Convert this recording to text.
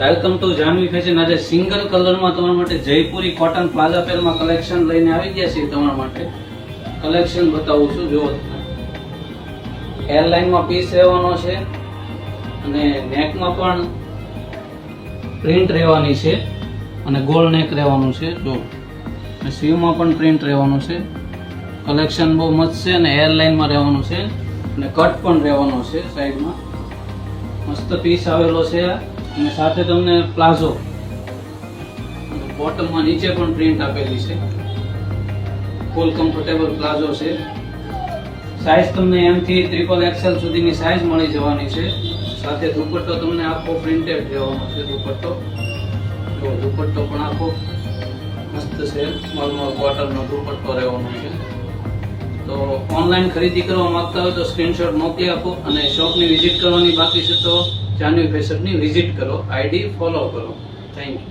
Welcome to Janvi fashion. આજે single કલરમાં તમારા માટે જયપુરી કોટન પ્લાઝા પેરમાં કલેક્શન લઈને આવી ગયા છીએ. તમારા માટે કલેક્શન બતાવું છું. જુઓ, એરલાઇનમાં પીસ રહેવાનો છે અને નેકમાં પણ પ્રિન્ટ રહેવાની છે અને ગોળ નેક રહેવાનું છે. જો સ્લીવમાં પણ પ્રિન્ટ રહેવાનું છે. કલેક્શન બહુ મસ્ત છે અને એરલાઇનમાં રહેવાનું છે અને કટ પણ રહેવાનો છે. સાઈડમાં મસ્ત પીસ આવેલો છે અને સાથે તમને પ્લાઝો બોટમમાં નીચે પણ પ્રિન્ટ આપેલી છે. ફૂલ કમ્ફર્ટેબલ પ્લાઝો છે. સાઈઝ તમને M થી XXL સુધીની સાઈઝ મળી જવાની છે. સાથે દુપટ્ટો તમને આખો પ્રિન્ટેડ રહેવાનો છે. દુપટ્ટો પણ આખો મસ્ત છે. મલમલ કોટનનો દુપટ્ટો રહેવાનો છે. તો ઓનલાઈન ખરીદી કરવા માંગતા હોય તો સ્ક્રીનશોટ મોકલી આપો અને શોપની વિઝિટ કરવાની બાકી છે તો જાનવી ફેશનની વિઝિટ કરો, ID ફોલો કરો. Thank you.